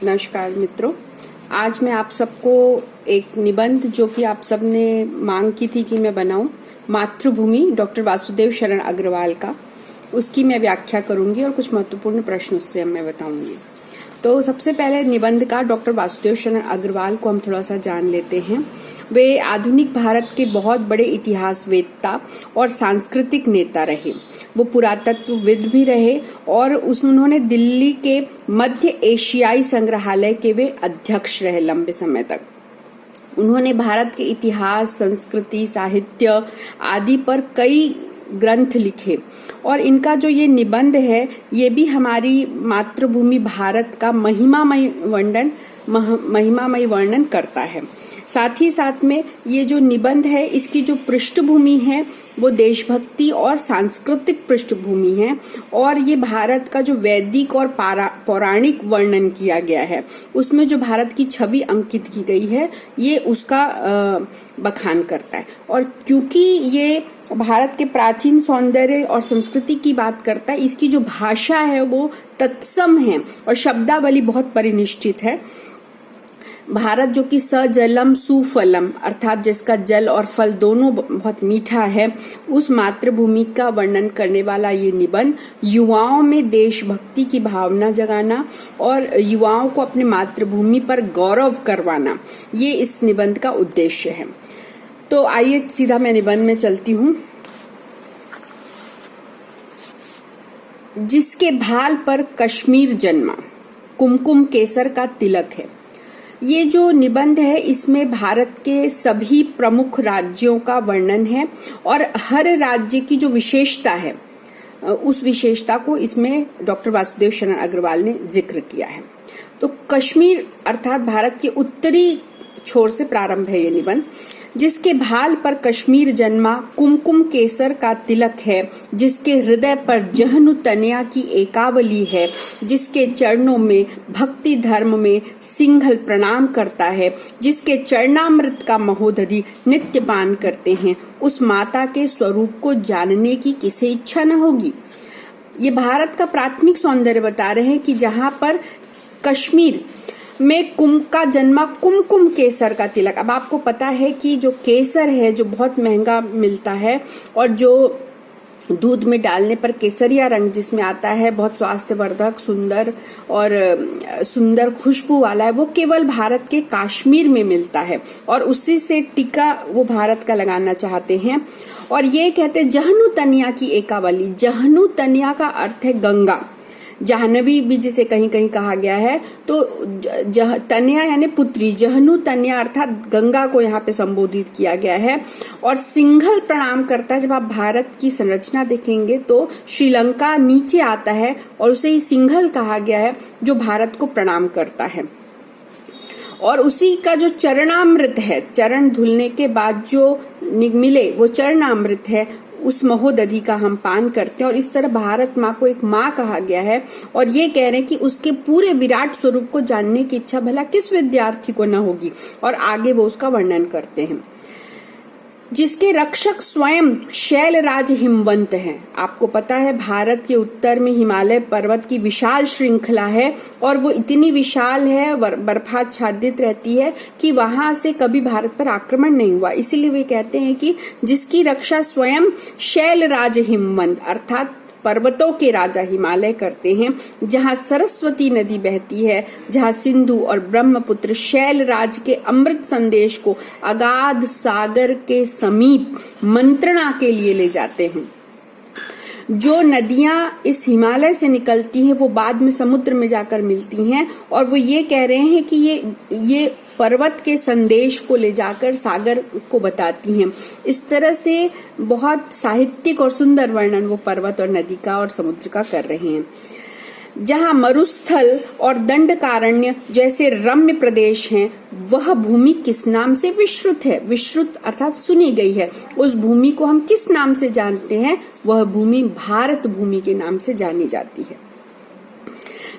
नमस्कार मित्रों, आज मैं आप सबको एक निबंध जो कि आप सबने मांग की थी कि मैं बनाऊं, मातृभूमि डॉक्टर वासुदेव शरण अग्रवाल का, उसकी मैं व्याख्या करूंगी और कुछ महत्वपूर्ण प्रश्न उससे मैं बताऊंगी। तो सबसे पहले निबंधकार डॉक्टर वासुदेव शरण अग्रवाल को हम थोड़ा सा जान लेते हैं। वे आधुनिक भारत के बहुत बड़े इतिहासवेत्ता और सांस्कृतिक नेता रहे। वो पुरातत्वविद भी रहे और उन्होंने दिल्ली के मध्य एशियाई संग्रहालय के वे अध्यक्ष रहे लंबे समय तक। उन्होंने भारत के इतिहास, संस्कृति, साहित्य आदि पर कई ग्रंथ लिखे और इनका जो ये निबंध है ये भी हमारी मातृभूमि भारत का महिमामय वर्णन करता है। साथ ही साथ में ये जो निबंध है इसकी जो पृष्ठभूमि है वो देशभक्ति और सांस्कृतिक पृष्ठभूमि है और ये भारत का जो वैदिक और पौराणिक वर्णन किया गया है उसमें जो भारत की छवि अंकित की गई है ये उसका बखान करता है। और क्योंकि ये भारत के प्राचीन सौंदर्य और संस्कृति की बात करता है, इसकी जो भाषा है वो तत्सम है और शब्दावली बहुत परिनिष्ठित है। भारत जो कि सजलम सुफलम अर्थात जिसका जल और फल दोनों बहुत मीठा है, उस मातृभूमि का वर्णन करने वाला ये निबंध युवाओं में देशभक्ति की भावना जगाना और युवाओं को अपने मातृभूमि पर गौरव करवाना, ये इस निबंध का उद्देश्य है। तो आइए सीधा मैं निबंध में चलती हूँ। जिसके भाल पर कश्मीर जन्मा, कुमकुम केसर का तिलक है। ये जो निबंध है इसमें भारत के सभी प्रमुख राज्यों का वर्णन है और हर राज्य की जो विशेषता है उस विशेषता को इसमें डॉक्टर वासुदेव शरण अग्रवाल ने जिक्र किया है। तो कश्मीर अर्थात भारत के उत्तरी छोर से प्रारंभ है ये निबंध। जिसके भाल पर कश्मीर जन्मा, कुमकुम केसर का तिलक है, जिसके हृदय पर जहनु तनया की एकावली है, जिसके चरणों में भक्ति धर्म में सिंघल प्रणाम करता है, जिसके चरणामृत का महोदधि नित्य पान करते हैं, उस माता के स्वरूप को जानने की किसे इच्छा न होगी। ये भारत का प्राथमिक सौंदर्य बता रहे हैं कि जहां पर कश्मीर में का जन्मा कुमकुम केसर का तिलक। अब आपको पता है कि जो केसर है जो बहुत महंगा मिलता है और जो दूध में डालने पर केसरिया रंग जिसमें आता है, बहुत स्वास्थ्यवर्धक, सुंदर खुशबू वाला है, वो केवल भारत के कश्मीर में मिलता है और उसी से टीका वो भारत का लगाना चाहते हैं। और ये कहते हैं जहनु तनिया की एकावली। जहनु तनिया का अर्थ है गंगा, जाह्नवी भी जिसे कहीं कहीं कहा गया है। तो तनया यानी पुत्री, जहनु तनया अर्थात गंगा को यहाँ पे संबोधित किया गया है। और सिंघल प्रणाम करता है। जब आप भारत की संरचना देखेंगे तो श्रीलंका नीचे आता है और उसे ही सिंघल कहा गया है जो भारत को प्रणाम करता है। और उसी का जो चरणामृत है, चरण धुलने के बाद जो मिले वो चरणामृत है, उस महोदधि का हम पान करते हैं। और इस तरह भारत माँ को एक माँ कहा गया है और ये कह रहे हैं कि उसके पूरे विराट स्वरूप को जानने की इच्छा भला किस विद्यार्थी को न होगी। और आगे वो उसका वर्णन करते हैं। जिसके रक्षक स्वयं शैलराज हिमवंत हैं। आपको पता है भारत के उत्तर में हिमालय पर्वत की विशाल श्रृंखला है और वो इतनी विशाल है, बर्फाच्छादित रहती है कि वहां से कभी भारत पर आक्रमण नहीं हुआ। इसीलिए वे कहते हैं कि जिसकी रक्षा स्वयं शैलराज हिमवंत अर्थात पर्वतों के राजा हिमालय करते हैं, जहां सरस्वती नदी बहती है, जहां सिंधु और ब्रह्मपुत्र शैलराज के अमृत संदेश को अगाध सागर के समीप मंत्रणा के लिए ले जाते हैं। जो नदियां इस हिमालय से निकलती हैं वो बाद में समुद्र में जाकर मिलती हैं और वो ये कह रहे हैं कि ये पर्वत के संदेश को ले जाकर सागर को बताती हैं। इस तरह से बहुत साहित्यिक और सुंदर वर्णन वो पर्वत और नदी का और समुद्र का कर रहे हैं। जहां मरुस्थल और दंडकारण्य जैसे रम्य प्रदेश हैं, वह भूमि किस नाम से विश्रुत है। विश्रुत अर्थात सुनी गई है। उस भूमि को हम किस नाम से जानते हैं? वह भूमि भारत भूमि के नाम से जानी जाती है।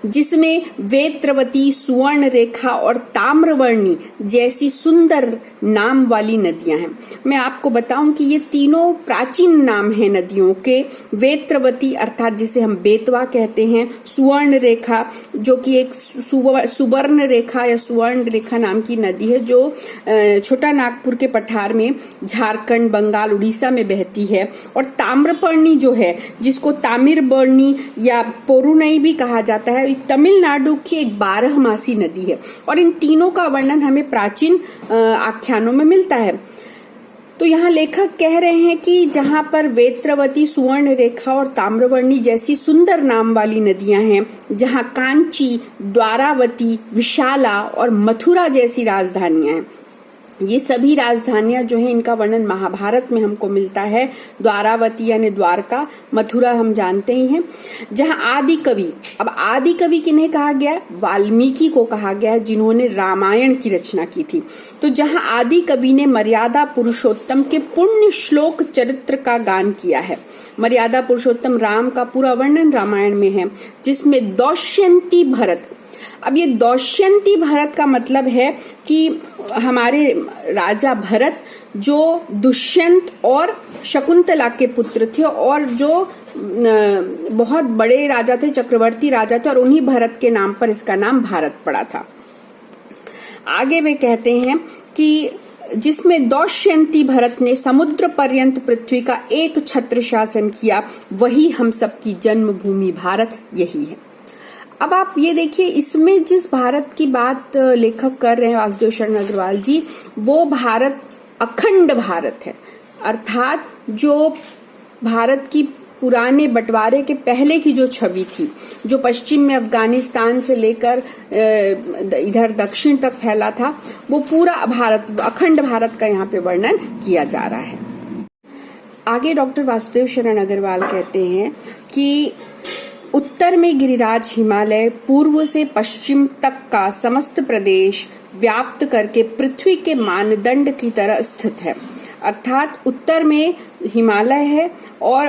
जिसमें वेत्रवती, सुवर्ण रेखा और ताम्रवर्णी जैसी सुंदर नाम वाली नदियां हैं। मैं आपको बताऊं कि ये तीनों प्राचीन नाम हैं नदियों के। वेत्रवती अर्थात जिसे हम बेतवा कहते हैं, सुवर्ण रेखा जो कि एक सुवर्ण रेखा या सुवर्ण रेखा नाम की नदी है जो छोटा नागपुर के पठार में झारखंड, बंगाल, उड़ीसा में बहती है, और ताम्रपर्णी जो है जिसको तामिरबर्णी या पोरुनई भी कहा जाता है, तमिलनाडु की एक 12मासी नदी है। और इन तीनों का वर्णन हमें प्राचीन आख्यानों में मिलता है। तो यहाँ लेखक कह रहे हैं कि जहाँ पर वेत्रवती, सुवर्ण रेखा और ताम्रवर्णी जैसी सुंदर नाम वाली नदियां हैं, जहाँ कांची, द्वारावती, विशाला और मथुरा जैसी राजधानियां हैं, ये सभी राजधानियां जो है इनका वर्णन महाभारत में हमको मिलता है। द्वारावती यानी द्वारका, मथुरा हम जानते ही हैं। जहां आदि कवि, अब आदि कवि किन्हें कहा गया है? वाल्मीकि को कहा गया है, जिन्होंने रामायण की रचना की थी। तो जहां आदि कवि ने मर्यादा पुरुषोत्तम के पुण्य श्लोक चरित्र का गान किया है। मर्यादा पुरुषोत्तम राम का पूरा वर्णन रामायण में है, जिसमें दौष्यंती भरत, अब ये दौष्यंती भरत का मतलब है कि हमारे राजा भरत जो दुष्यंत और शकुंतला के पुत्र थे और जो बहुत बड़े राजा थे, चक्रवर्ती राजा थे, और उन्हीं भरत के नाम पर इसका नाम भारत पड़ा था। आगे वे कहते हैं कि जिसमें दौष्यंती भरत ने समुद्र पर्यंत पृथ्वी का एक छत्र शासन किया, वही हम सबकी जन्मभूमि भारत यही है। अब आप ये देखिए, इसमें जिस भारत की बात लेखक कर रहे हैं वासुदेव शरण अग्रवाल जी, वो भारत अखंड भारत है। अर्थात जो भारत की पुराने बंटवारे के पहले की जो छवि थी, जो पश्चिम में अफगानिस्तान से लेकर इधर दक्षिण तक फैला था, वो पूरा भारत, अखंड भारत का यहाँ पे वर्णन किया जा रहा है। आगे डॉक्टर वासुदेव शरण अग्रवाल कहते हैं कि उत्तर में गिरिराज हिमालय, पूर्व से पश्चिम तक का समस्त प्रदेश व्याप्त करके पृथ्वी के मानदंड की तरह स्थित है। अर्थात उत्तर में हिमालय है और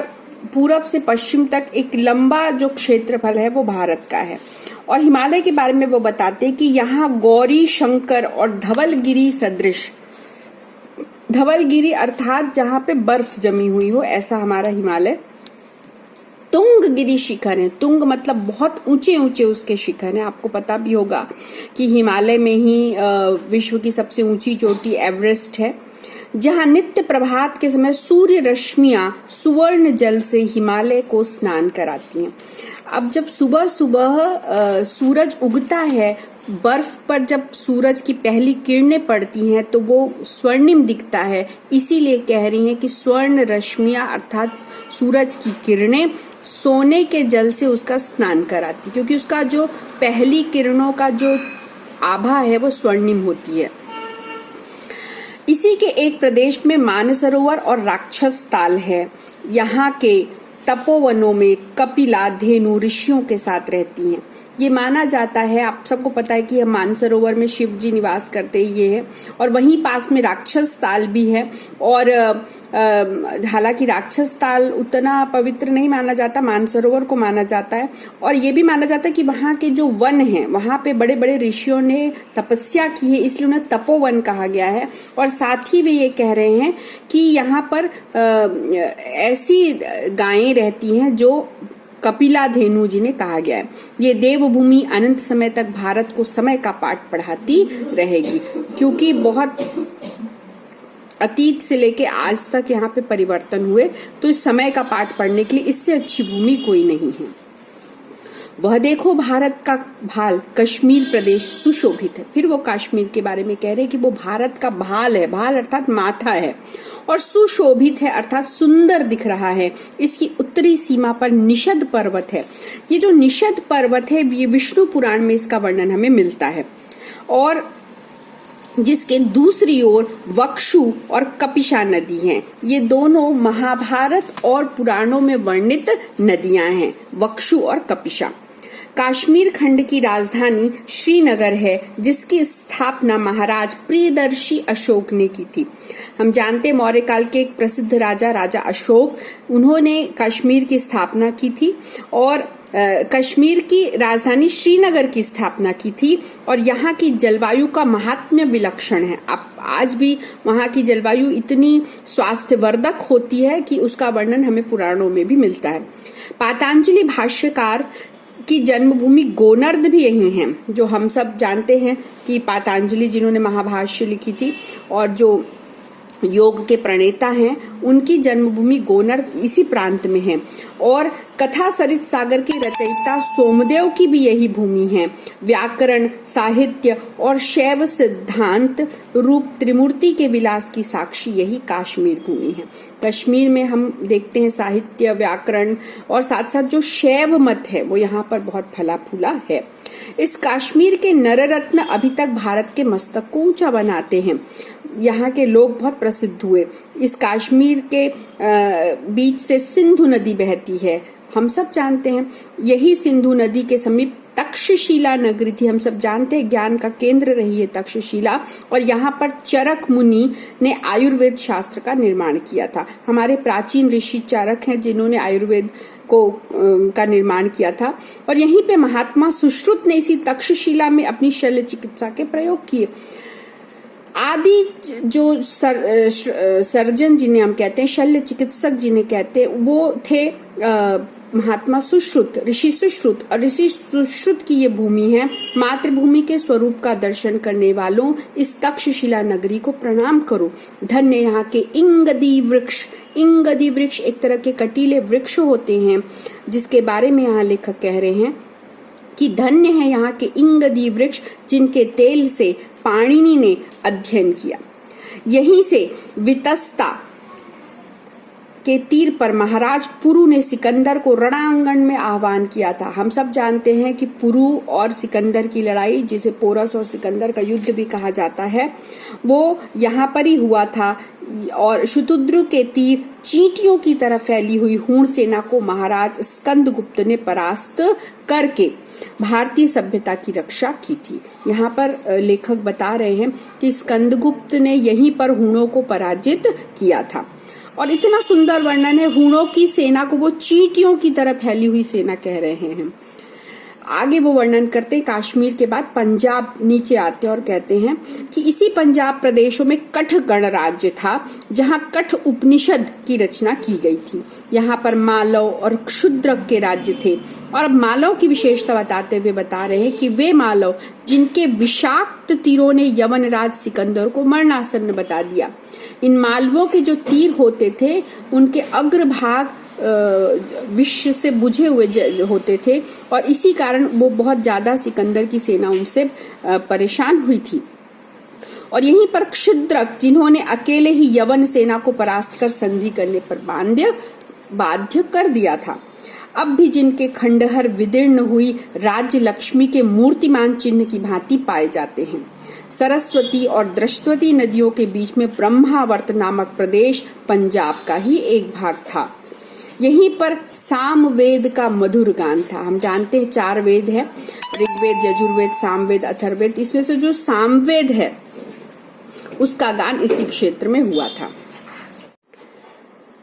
पूरब से पश्चिम तक एक लंबा जो क्षेत्रफल है वो भारत का है। और हिमालय के बारे में वो बताते हैं कि यहाँ गौरी शंकर और धवलगिरी सदृश, धवलगिरी अर्थात जहाँ पे बर्फ जमी हुई हो, ऐसा हमारा हिमालय। तुंगगिरी शिखर है, तुंग मतलब बहुत ऊंचे ऊंचे उसके शिखर हैं। आपको पता भी होगा कि हिमालय में ही विश्व की सबसे ऊंची चोटी एवरेस्ट है, जहां नित्य प्रभात के समय सूर्य रश्मियां सुवर्ण जल से हिमालय को स्नान कराती हैं। अब जब सुबह सुबह सूरज उगता है, बर्फ पर जब सूरज की पहली किरणें पड़ती हैं तो वो स्वर्णिम दिखता है, इसीलिए कह रही हैं कि स्वर्ण रश्मियां अर्थात सूरज की किरणें सोने के जल से उसका स्नान कराती, क्योंकि उसका जो पहली किरणों का जो आभा है वो स्वर्णिम होती है। इसी के एक प्रदेश में मानसरोवर और राक्षस ताल है। यहाँ के तपोवनों में कपिला धेनु ऋषियों के साथ रहती हैं। ये माना जाता है, आप सबको पता है कि मानसरोवर में शिव जी निवास करते ये है, और वहीं पास में राक्षस ताल भी है। और हालांकि राक्षस ताल उतना पवित्र नहीं माना जाता, मानसरोवर को माना जाता है। और ये भी माना जाता है कि वहाँ के जो वन हैं, वहाँ पे बड़े बड़े ऋषियों ने तपस्या की है, इसलिए उन्हें तपोवन कहा गया है। और साथ ही वे ये कह रहे हैं कि यहाँ पर ऐसी गायें रहती हैं जो कपिला धेनु जी ने कहा गया है। ये देवभूमि अनंत समय तक भारत को समय का पाठ पढ़ाती रहेगी, क्योंकि बहुत अतीत से लेके आज तक यहाँ पे परिवर्तन हुए, तो इस समय का पाठ पढ़ने के लिए इससे अच्छी भूमि कोई नहीं है। वह देखो भारत का भाल, कश्मीर प्रदेश सुशोभित है। फिर वो कश्मीर के बारे में कह रहे हैं कि वो भारत का भाल है, भाल अर्थात माथा है, और सुशोभित है अर्थात सुंदर दिख रहा है। इसकी उत्तरी सीमा पर निषद पर्वत है। ये जो निषद पर्वत है ये विष्णु पुराण में इसका वर्णन हमें मिलता है, और जिसके दूसरी ओर वक्षु और कपिशा नदी हैं। ये दोनों महाभारत और पुराणों में वर्णित नदियां हैं, वक्षु और कपिशा। कश्मीर खंड की राजधानी श्रीनगर है, जिसकी स्थापना महाराज प्रियदर्शी अशोक ने की थी। हम जानते मौर्य काल के एक प्रसिद्ध राजा अशोक, उन्होंने कश्मीर की स्थापना की थी। और कश्मीर की राजधानी श्रीनगर की स्थापना की थी और यहाँ की जलवायु का महात्म्य विलक्षण है। आज भी वहाँ की जलवायु इतनी स्वास्थ्यवर्धक होती है कि उसका वर्णन हमें पुराणों में भी मिलता है। पातंजलि भाष्यकार की जन्मभूमि गोनर्द भी यही है, जो हम सब जानते हैं कि पातंजलि जिन्होंने महाभाष्य लिखी थी और जो योग के प्रणेता हैं, उनकी जन्मभूमि गोनर्द इसी प्रांत में है। और कथा सरित सागर के रचयिता सोमदेव की भी यही भूमि है। व्याकरण, साहित्य और शैव सिद्धांत रूप त्रिमूर्ति के विलास की साक्षी यही कश्मीर भूमि है। कश्मीर में हम देखते हैं साहित्य, व्याकरण और साथ साथ जो शैव मत है वो यहाँ पर बहुत फला फूला है। इस कश्मीर के नररत्न अभी तक भारत के मस्तक को ऊंचा बनाते हैं। यहाँ के लोग बहुत प्रसिद्ध हुए। इस कश्मीर के बीच से सिंधु नदी बहती है, हम सब जानते हैं। यही सिंधु नदी के समीप तक्षशिला नगरी थी, हम सब जानते हैं ज्ञान का केंद्र रही है तक्षशिला। और यहाँ पर चरक मुनि ने आयुर्वेद शास्त्र का निर्माण किया था। हमारे प्राचीन ऋषि चरक हैं जिन्होंने आयुर्वेद का निर्माण किया था। और यहीं पे महात्मा सुश्रुत ने इसी तक्षशिला में अपनी शल्य चिकित्सा के प्रयोग किए। आदि जो सर्जन जिन्हें हम कहते हैं, शल्य चिकित्सक जिन्हें कहते हैं, वो थे महात्मा सुश्रुत, ऋषि सुश्रुत। और ऋषि सुश्रुत की ये भूमि है। मातृभूमि के स्वरूप का दर्शन करने वालों इस तक्षशिला नगरी को प्रणाम करो। धन्य यहाँ के इंगदी वृक्ष। इंगदी वृक्ष एक तरह के कटीले वृक्ष होते हैं, जिसके बारे में यहाँ लेखक कह रहे हैं कि धन्य है यहाँ के इंगदी वृक्ष जिनके तेल से पाणिनि ने अध्ययन किया। यहीं से वितस्ता के तीर पर महाराज पुरु ने सिकंदर को रणांगण में आह्वान किया था। हम सब जानते हैं कि पुरु और सिकंदर की लड़ाई, जिसे पोरस और सिकंदर का युद्ध भी कहा जाता है, वो यहाँ पर ही हुआ था। और शतुद्र के तीर चींटियों की तरह फैली हुई हूण सेना को महाराज स्कंदगुप्त ने परास्त करके भारतीय सभ्यता की रक्षा की थी। यहाँ पर लेखक बता रहे हैं कि स्कंदगुप्त ने यहीं पर हूणों को पराजित किया था। और इतना सुंदर वर्णन है, हूणों की सेना को वो चींटियों की तरह फैली हुई सेना कह रहे हैं। आगे वो वर्णन करते कश्मीर के बाद पंजाब नीचे आते और कहते हैं कि इसी पंजाब प्रदेशों में कठ गणराज्य था, जहाँ कठ उपनिषद की रचना की गई थी। यहाँ पर मालव और क्षुद्रक के राज्य थे। और अब मालव की विशेषता बताते हुए बता रहे हैं कि वे मालव जिनके विषाक्त तीरों ने यवनराज सिकंदर को मरणासन्न बता दिया। इन मालवों के जो तीर होते थे, उनके अग्रभाग विष से बुझे हुए होते थे और इसी कारण वो बहुत ज्यादा सिकंदर की सेना उनसे परेशान हुई थी। और यहीं पर क्षुद्रक, जिन्होंने अकेले ही यवन सेना को परास्त कर संधि करने पर बाध्य कर दिया था, अब भी जिनके खंडहर विदीर्ण हुई राज्य लक्ष्मी के मूर्तिमान चिन्ह की भांति पाए जाते हैं। सरस्वती और द्रष्टवती नदियों के बीच में ब्रह्मावर्त नामक प्रदेश पंजाब का ही एक भाग था। यहीं पर सामवेद का मधुर गान था। हम जानते हैं 4 वेद है, ऋग्वेद, यजुर्वेद, सामवेद, अथर्ववेद। इसमें से जो सामवेद है उसका गान इसी क्षेत्र में हुआ था।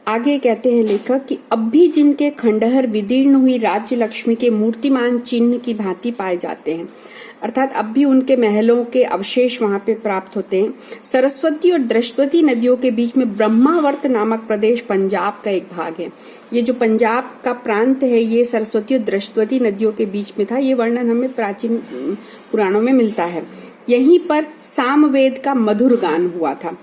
आगे कहते हैं लेखक कि अब भी जिनके खंडहर विदीर्ण हुई राज्य लक्ष्मी के मूर्तिमान चिन्ह की भांति पाए जाते हैं, अर्थात अब भी उनके महलों के अवशेष वहां पे प्राप्त होते हैं। सरस्वती और द्रष्टवती नदियों के बीच में ब्रह्मावर्त नामक प्रदेश पंजाब का एक भाग है। ये जो पंजाब का प्रांत है, ये सरस्वती और द्रष्टवती नदियों के बीच में था। ये वर्णन हमें प्राचीन पुराणों में मिलता है। यहीं पर सामवेद का मधुर गान हुआ था।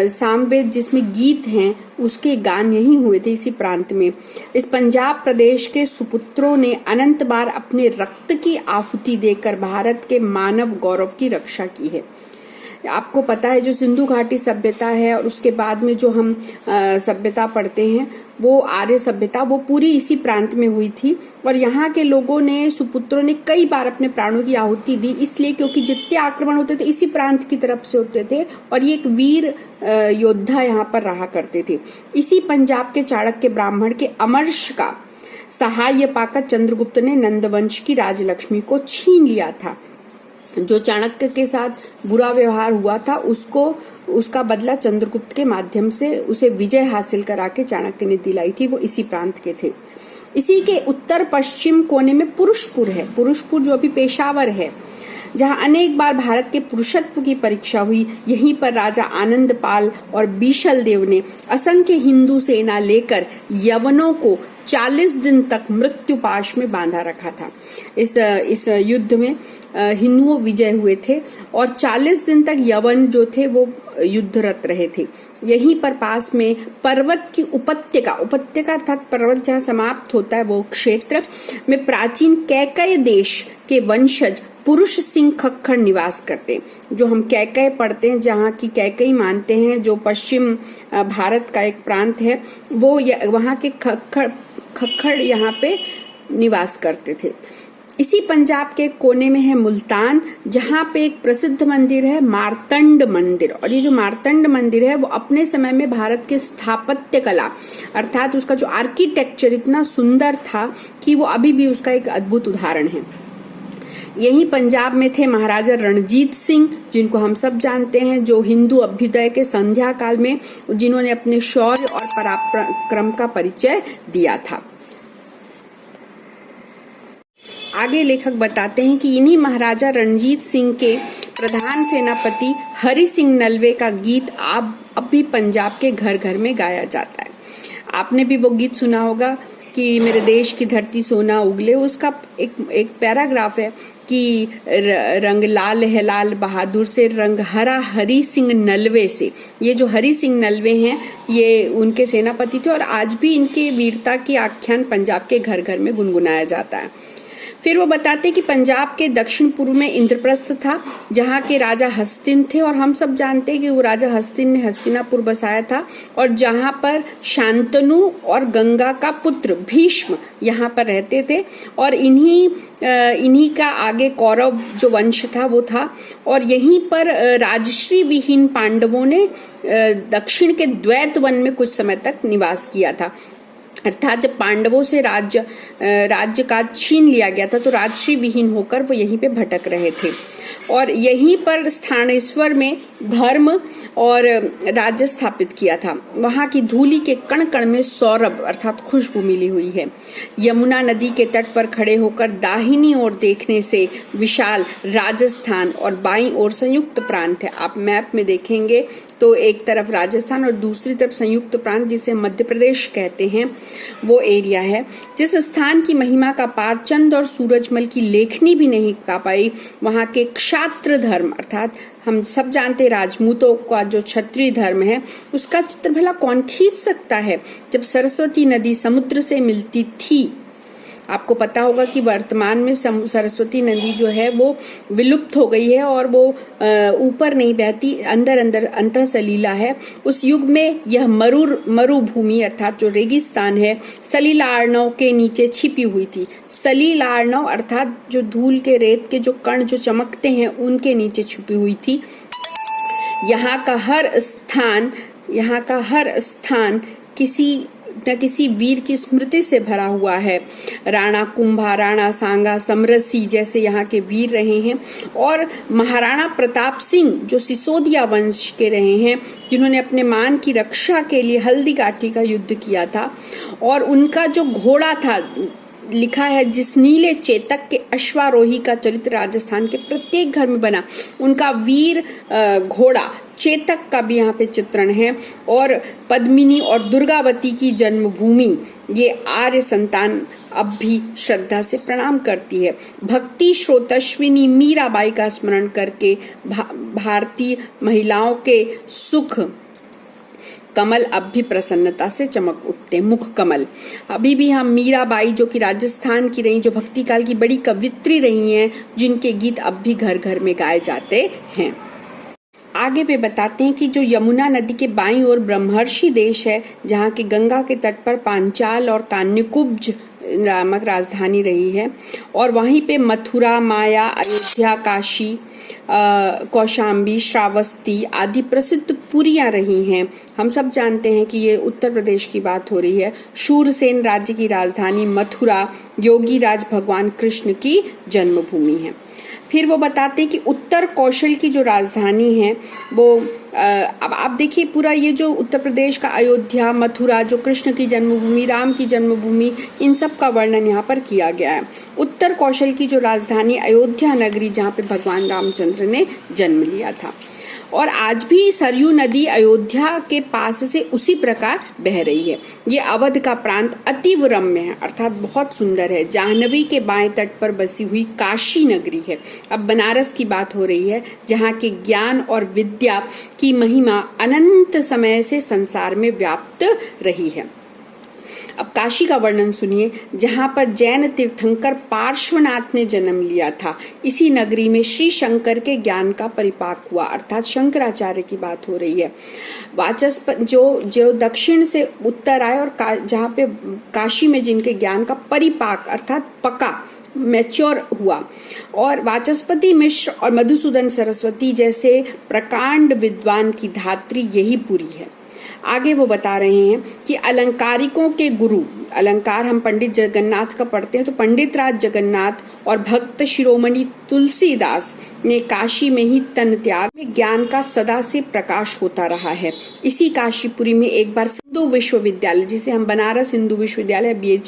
सामवेद जिसमें गीत हैं, उसके गान यहीं हुए थे इसी प्रांत में। इस पंजाब प्रदेश के सुपुत्रों ने अनंत बार अपने रक्त की आहुति देकर भारत के मानव गौरव की रक्षा की है। आपको पता है जो सिंधु घाटी सभ्यता है और उसके बाद में जो हम सभ्यता पढ़ते हैं, वो आर्य सभ्यता, वो पूरी इसी प्रांत में हुई थी। और यहाँ के लोगों ने, सुपुत्रों ने कई बार अपने प्राणों की आहुति दी, इसलिए क्योंकि जितने आक्रमण होते थे इसी प्रांत की तरफ से होते थे और ये एक वीर योद्धा यहाँ पर रहा करते थे। इसी पंजाब के चाणक्य ब्राह्मण के अमर्ष का सहाय पाकर चंद्रगुप्त ने नंदवंश की राजलक्ष्मी को छीन लिया था। जो चाणक्य के साथ बुरा व्यवहार हुआ था, उसका बदला चंद्रगुप्त के माध्यम से उसे विजय हासिल करा के चाणक्य ने दिलाई थी। वो इसी प्रांत के थे। इसी के उत्तर पश्चिम कोने में पुरुषपुर है, पुरुषपुर जो अभी पेशावर है, जहां अनेक बार भारत के पुरुषत्व की परीक्षा हुई। यहीं पर राजा आनंद पाल और बीशल देव ने असंख्य हिंदू सेना लेकर यवनों को 40 दिन तक मृत्यु पाश में बांधा रखा था। इस युद्ध में हिंदुओं विजय हुए थे और 40 दिन तक यवन जो थे वो युद्धरत रहे थे। यहीं पर पास में पर्वत की उपत्यका अर्थात पर्वत जहाँ समाप्त होता है वो क्षेत्र में प्राचीन कैकय देश के वंशज पुरुष सिंह खक्खर निवास करते हैं। जो हम कैकय पढ़ते हैं, जहाँ की कैकई मानते हैं, जो पश्चिम भारत का एक प्रांत है, वो वहाँ के खक्खर यहाँ पे निवास करते थे। इसी पंजाब के कोने में है मुल्तान, जहाँ पे एक प्रसिद्ध मंदिर है मार्तंड मंदिर। और ये जो मार्तंड मंदिर है वो अपने समय में भारत के स्थापत्य कला अर्थात उसका जो आर्किटेक्चर इतना सुंदर था कि वो अभी भी उसका एक अद्भुत उदाहरण है। यही पंजाब में थे महाराजा रणजीत सिंह, जिनको हम सब जानते हैं, जो हिंदू अभ्युदय के संध्या काल में जिन्होंने अपने शौर्य और पराक्रम का परिचय दिया था। आगे लेखक बताते हैं कि इन्हीं महाराजा रणजीत सिंह के प्रधान सेनापति हरि सिंह नलवे का गीत अब भी पंजाब के घर घर में गाया जाता है। आपने भी वो गीत सुना होगा कि मेरे देश की धरती सोना उगले। उसका एक पैराग्राफ है कि रंग लाल है लाल बहादुर से, रंग हरा हरि सिंह नलवे से। ये जो हरि सिंह नलवे हैं ये उनके सेनापति थे और आज भी इनके वीरता की आख्यान पंजाब के घर घर में गुनगुनाया जाता है। फिर वो बताते कि पंजाब के दक्षिण पूर्व में इंद्रप्रस्थ था, जहाँ के राजा हस्तिन थे और हम सब जानते हैं कि वो राजा हस्तिन ने हस्तिनापुर बसाया था और जहाँ पर शांतनु और गंगा का पुत्र भीष्म यहाँ पर रहते थे। और इन्हीं का आगे कौरव जो वंश था वो था। और यहीं पर राजश्री विहीन पांडवों ने दक्षिण के द्वैत वन में कुछ समय तक निवास किया था। अर्थात जब पांडवों से राज्य का छीन लिया गया था तो राजश्री विहीन होकर वो यहीं पे भटक रहे थे। और यहीं पर स्थानेश्वर में धर्म और राज्य स्थापित किया था। वहां की धूलि के कण कण में सौरभ अर्थात खुशबू मिली हुई है। यमुना नदी के तट पर खड़े होकर दाहिनी ओर देखने से विशाल राजस्थान और बाईं ओर संयुक्त प्रांत है। आप मैप में देखेंगे तो एक तरफ राजस्थान और दूसरी तरफ संयुक्त प्रांत जिसे मध्य प्रदेश कहते हैं वो एरिया है। जिस स्थान की महिमा का पार चंद और सूरजमल की लेखनी भी नहीं का पाई, वहां के क्षात्र धर्म अर्थात हम सब जानते राजपूतों का जो क्षत्रिय धर्म है उसका चित्र भला कौन खींच सकता है। जब सरस्वती नदी समुद्र से मिलती थी, आपको पता होगा कि वर्तमान में सरस्वती नदी जो है वो विलुप्त हो गई है और वो ऊपर नहीं बहती, अंदर अंतः सलीला है। उस युग में यह मरुभूमि अर्थात जो रेगिस्तान है सलीला आर्णव के नीचे छिपी हुई थी। सलीला आर्णव अर्थात जो धूल के रेत के जो कण जो चमकते हैं उनके नीचे छुपी हुई थी। यहाँ का हर स्थान किसी न किसी वीर की स्मृति से भरा हुआ है। राणा कुंभा, राणा सांगा, समरसी जैसे यहाँ के वीर रहे हैं और महाराणा प्रताप सिंह जो सिसोदिया वंश के रहे हैं, जिन्होंने अपने मान की रक्षा के लिए हल्दी घाटी का युद्ध किया था। और उनका जो घोड़ा था, लिखा है जिस नीले चेतक के अश्वारोही का चरित्र राजस्थान के प्रत्येक घर में बना, उनका वीर घोड़ा चेतक का भी यहाँ पे चित्रण है। और पद्मिनी और दुर्गावती की जन्मभूमि ये आर्य संतान अब भी श्रद्धा से प्रणाम करती है। भक्ति श्रोतश्विनी मीराबाई का स्मरण करके भारतीय महिलाओं के सुख कमल अब भी प्रसन्नता से चमक उठते। मुख कमल अभी भी हम मीराबाई जो कि राजस्थान की रही, जो भक्ति काल की बड़ी कवित्री रही हैं, जिनके गीत अब भी घर घर में गाए जाते हैं। आगे वे बताते हैं कि जो यमुना नदी के बाईं ओर ब्रह्मर्षि देश है, जहाँ के गंगा के तट पर पांचाल और कान्यकुब्ज नामक राजधानी रही है और वहीं पे मथुरा, माया, अयोध्या, काशी, कौशाम्बी, श्रावस्ती आदि प्रसिद्ध पुरियां रही हैं। हम सब जानते हैं कि ये उत्तर प्रदेश की बात हो रही है। शूरसेन राज्य की राजधानी मथुरा योगी राज भगवान कृष्ण की जन्मभूमि है। फिर वो बताते हैं कि उत्तर कौशल की जो राजधानी है वो अब आप देखिए पूरा ये जो उत्तर प्रदेश का अयोध्या, मथुरा, जो कृष्ण की जन्मभूमि, राम की जन्मभूमि, इन सब का वर्णन यहाँ पर किया गया है। उत्तर कौशल की जो राजधानी अयोध्या नगरी, जहाँ पे भगवान रामचंद्र ने जन्म लिया था। और आज भी सरयू नदी अयोध्या के पास से उसी प्रकार बह रही है। ये अवध का प्रांत अतीव रम्य है, अर्थात बहुत सुंदर है। जाह्नवी के बाएं तट पर बसी हुई काशी नगरी है। अब बनारस की बात हो रही है, जहाँ के ज्ञान और विद्या की महिमा अनंत समय से संसार में व्याप्त रही है। अब काशी का वर्णन सुनिए, जहां पर जैन तीर्थंकर पार्श्वनाथ ने जन्म लिया था। इसी नगरी में श्री शंकर के ज्ञान का परिपाक हुआ, अर्थात शंकराचार्य की बात हो रही है। वाचस्पति जो दक्षिण से उत्तर आए और जहां पे काशी में जिनके ज्ञान का परिपाक अर्थात पका मैच्योर हुआ, और वाचस्पति मिश्र और मधुसूदन सरस्वती जैसे प्रकांड विद्वान की धात्री यही पुरी है। आगे वो बता रहे हैं कि अलंकारिकों के गुरु, अलंकार हम पंडित जगन्नाथ का पढ़ते हैं, तो पंडित राज जगन्नाथ और भक्त शिरोमणि तुलसीदास ने काशी में ही तन त्याग में ज्ञान का सदा से प्रकाश होता रहा है। इसी काशीपुरी में एक बार हिंदू विश्वविद्यालय, जिसे हम बनारस हिंदू विश्वविद्यालय BHU